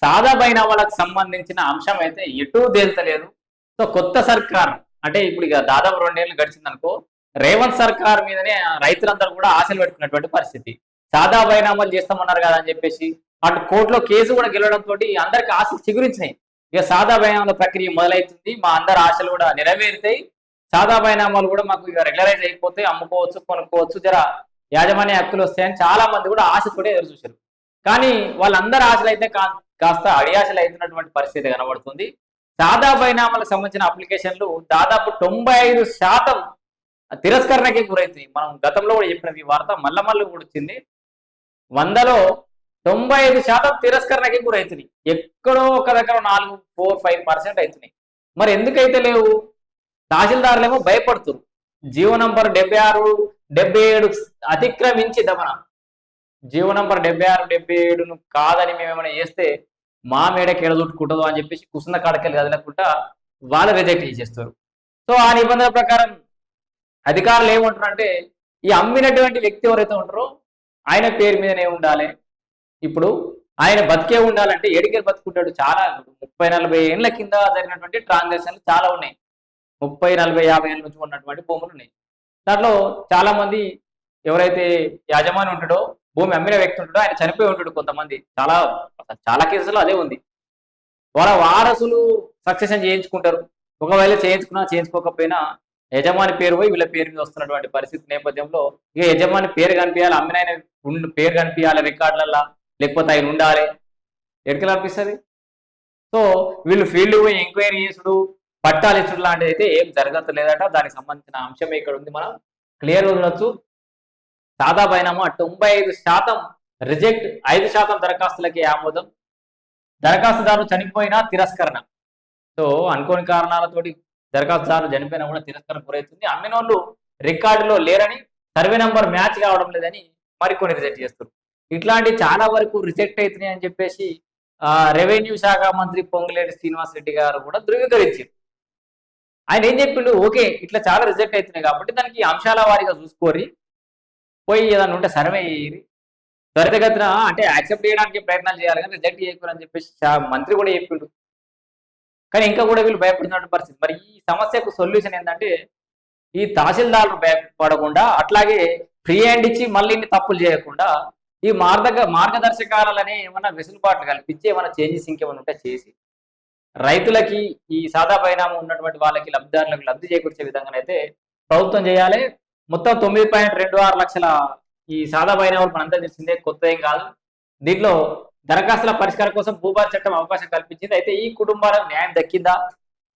సాదా బైనామాలకు సంబంధించిన అంశం అయితే ఎటూ తేల్తలేదు. సో కొత్త సర్కార్ అంటే ఇప్పుడు ఇక దాదాపు 2 ఏళ్ళు గడిచిందనుకో, రేవంత్ సర్కార్ మీదనే రైతులందరూ కూడా ఆశలు పెట్టుకున్నటువంటి పరిస్థితి. సాదా బైనామాలు చేస్తామన్నారు కదా అని చెప్పేసి అటు కోర్టులో కేసు కూడా గెలవడంతో అందరికి ఆశలు చిగురించినాయి. ఇక సాదా బైనామాల ప్రక్రియ మొదలవుతుంది, మా అందరి ఆశలు కూడా నెరవేరుతాయి, సాదా బైనామాలు కూడా మాకు ఇక రెగ్యులరైజ్ అయిపోతే అమ్ముకోవచ్చు, కొనుక్కోవచ్చు, జర యాజమాన్య హక్కులు వస్తాయని చాలా మంది కూడా ఆశతోనే ఎదురు చూశారు. కానీ వాళ్ళందరి ఆశలు అయితే కాస్త అడియాశలు అవుతున్నటువంటి పరిస్థితి కనబడుతుంది. సాదా బైనామాలకు సంబంధించిన అప్లికేషన్లు దాదాపు 95% తిరస్కరణకి గురవుతుంది. మనం గతంలో కూడా చెప్పిన ఈ వార్త మళ్ళీ కూడా వచ్చింది. 100లో 95% తిరస్కరణకి గురవుతుంది. ఎక్కడో ఒక దగ్గర 4-5% అవుతున్నాయి. మరి ఎందుకైతే లేవు? తహసీల్దారులేమో భయపడుతున్నారు. జీవో నంబర్ 76-77 అతిక్రమించి దమన, జీవో నంబర్ 76-77ను కాదని మేమేమైనా చేస్తే మా మేడకి ఎడదుట్టుకుంటుందో అని చెప్పేసి కుసున్న కాడకెళ్ళి కదలకుండా వాళ్ళు రిజెక్ట్ చేసేస్తారు. సో ఆ నిబంధన ప్రకారం అధికారులు ఏమంటారంటే, ఈ అమ్మినటువంటి వ్యక్తి ఎవరైతే ఉంటారో ఆయన పేరు మీదనే ఉండాలి. ఇప్పుడు ఆయన బతికే ఉండాలంటే ఎడికెళ్ళి బతుకుంటాడు? చాలా 30-40 ఏళ్ల కింద జరిగినటువంటి ట్రాన్సాక్షన్లు చాలా ఉన్నాయి. 30-40-50 ఏళ్ళ నుంచి ఉన్నటువంటి భూములు ఉన్నాయి. దాంట్లో చాలా మంది ఎవరైతే యాజమాని ఉంటాడో, భూమి అమ్మిన వ్యక్తి ఉంటాడో ఆయన చనిపోయి ఉంటాడు. కొంతమంది చాలా కేసులు అదే ఉంది. వాళ్ళ వారసులు సక్సెషన్ చేయించుకుంటారు. ఒకవేళ చేయించుకోకపోయినా యజమాని పేరు పోయి వీళ్ళ పేరు మీద వస్తున్నటువంటి పరిస్థితి నేపథ్యంలో ఇక యజమాని పేరు కనిపించాలి, అమ్మిన ఆయన పేరు కనిపించాలి రికార్డులల్లా, లేకపోతే ఆయన ఉండాలి. ఎక్కడికి కనిపిస్తుంది? సో వీళ్ళు ఫీల్డ్ పోయి ఎంక్వైరీ చేసుడు, పట్టాలు ఇచ్చుడు లాంటిది అయితే ఏం జరగట్లేదట. దానికి సంబంధించిన అంశమే ఇక్కడ ఉంది. మనం క్లియర్ ఉండొచ్చు. సాదా బైనామా 95% రిజెక్ట్, 5% దరఖాస్తులకి ఆమోదం, దరఖాస్తుదారు చనిపోయినా తిరస్కరణ. సో అనుకోని కారణాలతోటి దరఖాస్తుదారు చనిపోయినా కూడా తిరస్కరణ గురవుతుంది. అమ్మినోళ్ళు రికార్డులో లేరని, సర్వే నంబర్ మ్యాచ్ కావడం లేదని మరికొన్ని రిజెక్ట్ చేస్తారు. ఇట్లాంటి చాలా వరకు రిజెక్ట్ అవుతున్నాయి అని చెప్పేసి రెవెన్యూ శాఖ మంత్రి పొంగులేటి శ్రీనివాస్ రెడ్డి గారు కూడా ధృవీకరించారు. ఆయన ఏం చెప్పిండు, ఓకే ఇట్లా చాలా రిజెక్ట్ అవుతున్నాయి కాబట్టి దానికి అంశాల వారీగా చూసుకోరి, పోయి ఏదన్నా ఉంటే సర్వే చేయరి, త్వరితగతిన అంటే యాక్సెప్ట్ చేయడానికి ప్రయత్నాలు చేయాలి కానీ రిజెక్ట్ చేయకూడదని చెప్పేసి మంత్రి కూడా చెప్పిండు. కానీ ఇంకా కూడా వీళ్ళు భయపడుతున్న పరిస్థితి. మరి ఈ సమస్యకు సొల్యూషన్ ఏంటంటే, ఈ తహసీల్దారులు భయపడకుండా, అట్లాగే ఫ్రీ హ్యాండ్ ఇచ్చి మళ్ళీ ఇన్ని తప్పులు చేయకుండా ఈ మార్గదర్శకాలనే ఏమైనా వెసులుబాట్లు కల్పించి ఏమైనా చేంజెస్ ఇంకేమైనా ఉంటే చేసి రైతులకి ఈ సాదా బైనామా ఉన్నటువంటి వాళ్ళకి లబ్ధిదారులకు లబ్ధి చేకూర్చే విధంగానైతే ప్రభుత్వం చేయాలి. మొత్తం 9.26 లక్షల ఈ సాదా బైనామాలు మనంతా తెలిసిందే, కొత్త ఏం కాదు. దీంట్లో దరఖాస్తుల పరిష్కారం కోసం భూభార చట్టం అవకాశం కల్పించింది. అయితే ఈ కుటుంబాలకు న్యాయం దక్కిందా,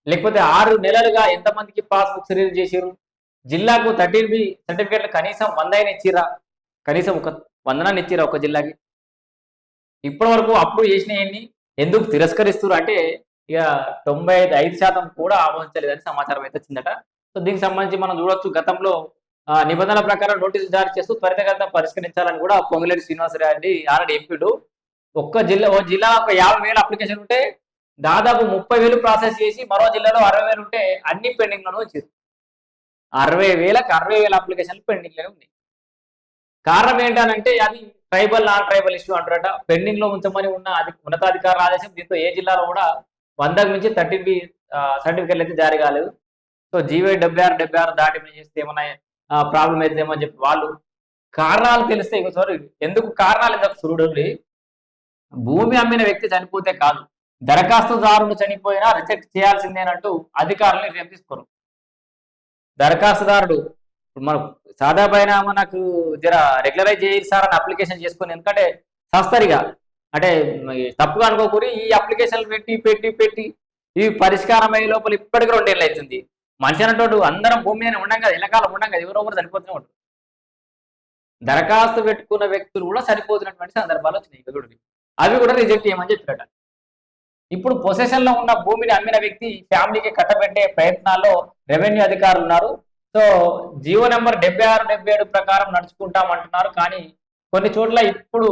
లేకపోతే 6 నెలలుగా ఎంతమందికి పాస్బుక్స్ రిలీజ్ చేశారు, జిల్లాకు 13B సర్టిఫికేట్లు కనీసం 100 ఇచ్చిరా, కనీసం ఒక 100 ఇచ్చిరా ఒక జిల్లాకి? ఇప్పటి వరకు అప్రూవ్ చేసినవన్నీ ఎందుకు తిరస్కరిస్తారు అంటే ఇక 95% కూడా ఆమోదించలేదని సమాచారం అయితే వచ్చిందట. సో దీనికి సంబంధించి మనం చూడొచ్చు, గతంలో నిబంధనల ప్రకారం నోటీసులు జారీ చేస్తూ త్వరితగతిన పరిష్కరించాలని కూడా పొంగులేటి శ్రీనివాసరెడ్డి ఆల్రెడీ ఎంపీడు. ఓ జిల్లా ఒక 50,000 అప్లికేషన్ ఉంటే దాదాపు 30,000 ప్రాసెస్ చేసి, మరో జిల్లాలో 60,000 ఉంటే అన్ని పెండింగ్ లోనే వచ్చారు. 60,000 అప్లికేషన్లు పెండింగ్ లోనే ఉన్నాయి. కారణం ఏంటంటే అది ట్రైబల్ నాన్ ట్రైబల్ ఇష్యూ అంటారట. పెండింగ్ లో ఉంచమని ఉన్న ఉన్నతాధికారుల ఆదేశం. దీంతో ఏ జిల్లాలో కూడా 100కు మించి 13B సర్టిఫికేట్లు అయితే జారీ కాలేదు. సో జీవో 76 దాటి చేస్తే ఏమన్నా ప్రాబ్లం అవుతుందేమో అని చెప్పి వాళ్ళు కారణాలు తెలిస్తే ఇంకోసారి ఎందుకు చూడండి. భూమి అమ్మిన వ్యక్తి చనిపోతే కాదు, దరఖాస్తుదారులు చనిపోయినా రిజెక్ట్ చేయాల్సిందేనంటూ అధికారులు నిర్ణయం తీసుకోరు. దరఖాస్తుదారుడు మనం సాదా బైనామా నాకు జర రెగ్యులరైజ్ చేయిస్తారని అప్లికేషన్ చేసుకుని, ఎందుకంటే సస్తరిగా అంటే తప్పుగా అనుకోకూరి ఈ అప్లికేషన్లు పెట్టి ఇవి పరిష్కారం అయ్యే లోపల ఇప్పటికీ 2 ఏళ్ళు అవుతుంది. మనిషి అన్నట్టు అందరం భూమి మీద ఉండం కదా, ఎల్లకాలం ఉండం కదా, ఎవరో ఒకరు చనిపోతూనే ఉంటారు. దరఖాస్తు పెట్టుకున్న వ్యక్తులు కూడా సరిపోతున్నటువంటి సందర్భాలు వచ్చినాయి. అవి కూడా రిజెక్ట్ చేయమని చెప్పారట. ఇప్పుడు పొసెషన్ లో ఉన్న భూమిని అమ్మిన వ్యక్తి ఫ్యామిలీకి కట్టబెట్టే ప్రయత్నాల్లో రెవెన్యూ అధికారులు ఉన్నారు. సో జీవో నెంబర్ 76-77 ప్రకారం నడుచుకుంటామంటున్నారు. కానీ కొన్ని చోట్ల ఇప్పుడు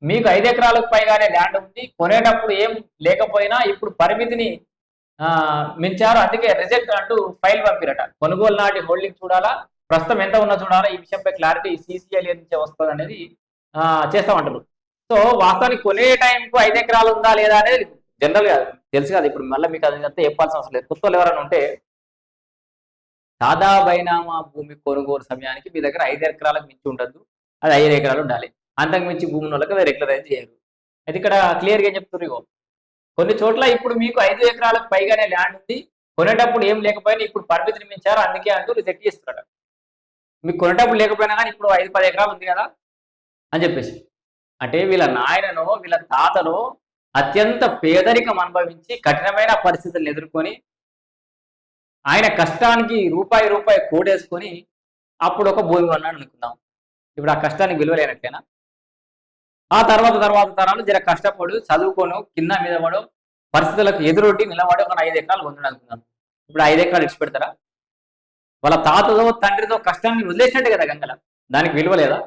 మీకు 5 ఎకరాలకు పైగానే ల్యాండ్ ఉంది, కొనేటప్పుడు ఏం లేకపోయినా ఇప్పుడు పరిమితిని మించారు, అందుకే రిజెక్ట్ అంటూ ఫైల్ పంపిరట. కొనుగోలు నాటి హోల్డింగ్ చూడాలా, ప్రస్తుతం ఎంత ఉన్నా చూడాలా, ఈ విషయంపై క్లారిటీ CCIL నుంచే వస్తుంది అనేది చేస్తామంటారు. సో వాస్తవానికి కొనే టైంకు 5 ఎకరాలు ఉందా లేదా అనేది జనరల్ గా తెలుసు కదా. ఇప్పుడు మళ్ళీ మీకు అది అంతా చెప్పాల్సిన అవసరం లేదు. కొత్త వాళ్ళు ఎవరైనా ఉంటే సాదా బైనామా భూమి కొనుగోలు సమయానికి మీ దగ్గర 5 ఎకరాలకు మించి ఉండద్దు, అది 5 ఎకరాలు ఉండాలి. అంతకు మించి భూమి వాళ్ళకి రెగ్యులరైజ్ చేయరు. అది ఇక్కడ క్లియర్గా ఏం చెప్తున్నారు. కొన్ని చోట్ల ఇప్పుడు మీకు 5 ఎకరాలకు పైగానే ల్యాండ్ ఉంది, కొనేటప్పుడు ఏం లేకపోయినా ఇప్పుడు పరిమితి నిర్మించారు అందుకే అంటూ రిజెక్ట్ చేస్తున్నాడు. మీకు కొనేటప్పుడు లేకపోయినా కానీ ఇప్పుడు 5-10 ఎకరాలు ఉంది కదా అని చెప్పేసి. అంటే వీళ్ళ నాయనను వీళ్ళ తాతను అత్యంత పేదరికం అనుభవించి కఠినమైన పరిస్థితులను ఎదుర్కొని ఆయన కష్టానికి రూపాయి కూడేసుకొని అప్పుడు ఒక భూమి కొన్నాడు అనుకుందాం. ఇప్పుడు ఆ కష్టానికి విలువ లేనట్లేనా? ఆ తర్వాత తరాలు జర కష్టపడు చదువుకోను కింద మీద పడు పరిస్థితులకు ఎదురొడ్డి నిలబడి ఒక 5 ఎకరాలు కొన్నాడు అనుకుందాం. ఇప్పుడు 5 ఎకరాలు ఇచ్చి పెడతారా? వాళ్ళ తాతతో తండ్రితో కష్టాన్ని వదిలేసినట్టే కదా గంగల. దానికి విలువ లేదా?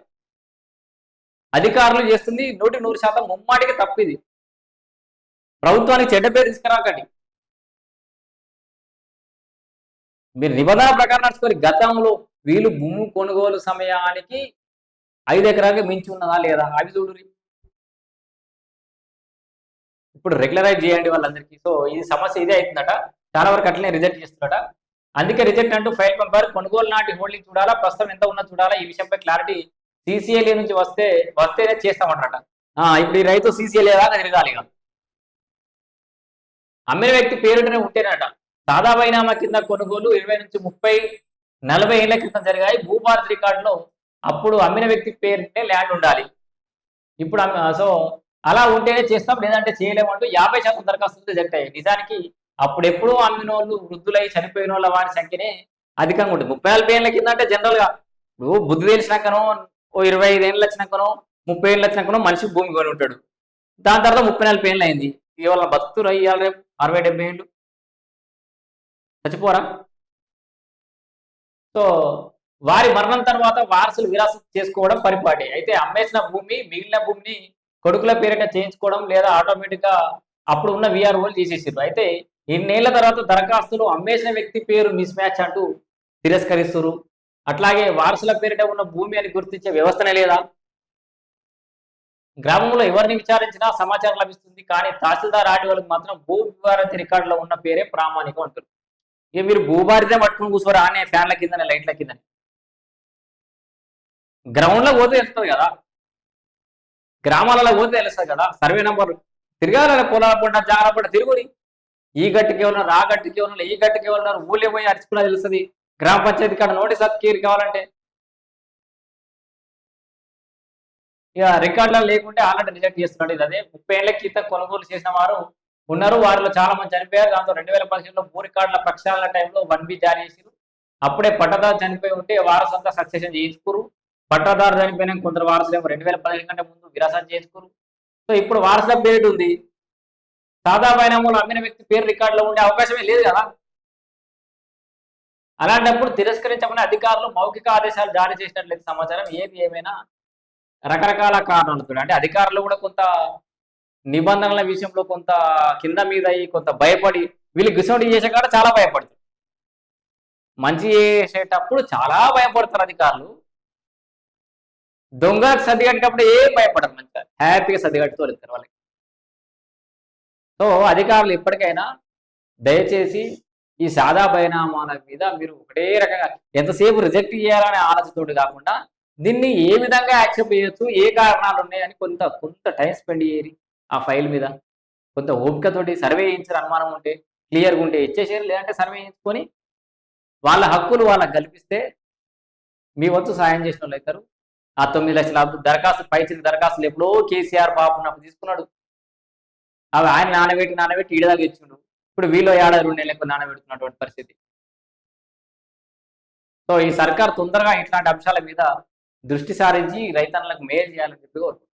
అధికారులు చేస్తుంది 100% ముమ్మాటికి తప్పిది. ప్రభుత్వానికి చెడ్డ పేరు తీసుకురాకండి. మీరు నిబంధన ప్రకారం నడుచుకోరు. గతంలో వీళ్ళు భూమి కొనుగోలు సమయానికి 5 ఎకరాలకి మించి ఉన్నదా లేదా అవి చూడురి. ఇప్పుడు రెగ్యులరైజ్ చేయండి వాళ్ళందరికీ. సో ఇది సమస్య ఇదే అవుతుందట. చాలా వరకు అట్లనే రిజెక్ట్ చేస్తున్నారట. అందుకే రిజెక్ట్ అంటూ ఫైల్ పంపారు. కొనుగోలు నాటి హోల్డింగ్ చూడాలా, ప్రస్తుతం ఎంత ఉన్నది చూడాలా. ఈ విషయంపై క్లారిటీ CCLA నుంచి వస్తేనే చేస్తామంటారట. ఇప్పుడు ఈ రైతు CCLA దాకా తిరగాలి. ఇక అమ్మిన వ్యక్తి పేరుటనే ఉంటేనట. సాదా బైనామా కింద కొనుగోలు 20 నుంచి 30-40 ఏళ్ల క్రితం జరిగాయి. భూభారతి రికార్డులో అప్పుడు అమ్మిన వ్యక్తి పేరుంటే ల్యాండ్ ఉండాలి. ఇప్పుడు సో అలా ఉంటేనే చేస్తాం, లేదంటే చేయలేమంటూ 50% దరఖాస్తులు రిజెక్ట్ అయ్యాయి. నిజానికి అప్పుడెప్పుడూ అమ్మిన వాళ్ళు వృద్ధులై చనిపోయిన వాళ్ళ వారి సంఖ్యనే అధికంగా ఉంటుంది. 30-40 ఏళ్ల కింద అంటే జనరల్ గా బుద్ధి తెలిసినాకనో, ఓ 25 ఏళ్ళు వచ్చినాకనో, 30 ఏళ్ళు వచ్చినాకనో మనిషి భూమి కొని ఉంటాడు. దాని తర్వాత 30-40 ఏళ్ళు అయింది. ఇవాళ భక్తులు అయ్యాలి రేపు 60-70 ఏళ్ళు చచ్చిపోరా? సో వారి మరణం తర్వాత వారసులు విరాసత్ చేసుకోవడం పరిపాటి. అయితే అమ్మేసిన భూమి మిగిలిన భూమిని కొడుకుల పేరిట చేయించుకోవడం లేదా ఆటోమేటిక్ గా అప్పుడు ఉన్న VROలు తీసేసారు. అయితే ఇన్నేళ్ల తర్వాత దరఖాస్తులు అమ్మేసిన వ్యక్తి పేరు మిస్ మ్యాచ్ అంటూ తిరస్కరిస్తారు. అట్లాగే వారసుల పేరిట ఉన్న భూమి అని గుర్తించే వ్యవస్థనే లేదా? గ్రామంలో ఎవరిని విచారించినా సమాచారం లభిస్తుంది, కానీ తహసీల్దార్ ఆర్డీఓలకు మాత్రం భూ వివారతి రికార్డులో ఉన్న పేరే ప్రామాణికం అంటారు. ఇక మీరు భూభారితే పట్టుకుని కూర్చోరా అనే ఫ్యాన్ల కింద లైట్ల కింద. గ్రౌండ్ లో పోతే తెలుస్తుంది కదా, గ్రామాలలో పోతే తెలుస్తుంది కదా. సర్వే నంబర్ తిరగాలి, పొలాల పంట జాగ్రత్త పడ్డ తిరుగుని. ఈ గట్టుకి ఉన్నారు, ఆ గట్టుకి ఉన్నారు, ఈ గట్టుకి ఉన్నారు, ఊళ్ళో పోయి అరుచుకున్నా తెలుస్తుంది. గ్రామ పంచాయతీ కాడ నోటీస్ అతికేరు కావాలంటే. ఇక రికార్డులలో లేకుంటే ఆల్రెడీ రిజెక్ట్ చేస్తున్నాడు. ఇది అదే 30 ఏళ్ల క్రితం కొనుగోలు చేసిన వారు ఉన్నారు, వారిలో చాలా మంది చనిపోయారు. దాంతో 2015లో భూ రికార్డుల ప్రక్షాళన టైంలో 1B జారీ చేసారు. అప్పుడే పట్టదారు చనిపోయి ఉంటే వారసంతా సక్సెషన్ చేయించుకోరు. పట్టదారు చనిపోయినా కొందరు వారసులేమో 2015 కంటే ముందు విరాసత్ చేసుకోరు. సో ఇప్పుడు వారసుల పేరు ఉంది, సాదా బైనామాలో అమ్మిన వ్యక్తి పేరు రికార్డులో ఉండే అవకాశమే లేదు కదా. అలాంటప్పుడు తిరస్కరించమని అధికారులు మౌఖిక ఆదేశాలు జారీ చేసినట్లయితే సమాచారం. ఏది ఏమైనా రకరకాల కారణాలతో అంటే అధికారులు కూడా కొంత నిబంధనల విషయంలో కొంత కింద మీద అయ్యి కొంత భయపడి వీళ్ళు గిసౌండి చేసే కాడ చాలా భయపడతారు. మంచి చేసేటప్పుడు చాలా భయపడతారు అధికారులు. దొంగలకు సర్ది కట్టేటప్పుడు ఏం భయపడరు, మంచిగా హ్యాపీగా సర్ది కట్టుతూ వెళ్తారు వాళ్ళకి. సో అధికారులు ఎప్పటికైనా దయచేసి ఈ సాదా బైనామాల మీద మీరు ఒకటే రకంగా ఎంతసేపు రిజెక్ట్ చేయాలనే ఆలోచనతోటి కాకుండా దీన్ని ఏ విధంగా యాక్సెప్ట్ చేయొచ్చు, ఏ కారణాలు ఉన్నాయని కొంత టైం స్పెండ్ చేయాలి ఆ ఫైల్ మీద. కొంత ఓపికతోటి సర్వే చేయించిన అనుమానం ఉంటే క్లియర్గా ఉంటే ఇచ్చేసేయాలి, లేదంటే సర్వే చేయించుకొని వాళ్ళ హక్కులు వాళ్ళకి కల్పిస్తే మీ వంతు సాయం చేసిన వాళ్ళు అవుతారు. ఆ 9 లక్షల దరఖాస్తు పైచిన దరఖాస్తులు ఎప్పుడో కేసీఆర్ బాబు ఉన్నప్పుడు తీసుకున్నాడు. అవి ఆయన నానబెట్టి ఈడదాకా ఇచ్చిండు. ఇప్పుడు వీళ్ళు 2 నెలలకు నానబెడుతున్నటువంటి పరిస్థితి. సో ఈ సర్కార్ తొందరగా ఇట్లాంటి అంశాల మీద దృష్టి సారించి రైతన్నలకు మేలు చేయాలని చెప్పి కోరుకుంటున్నాను.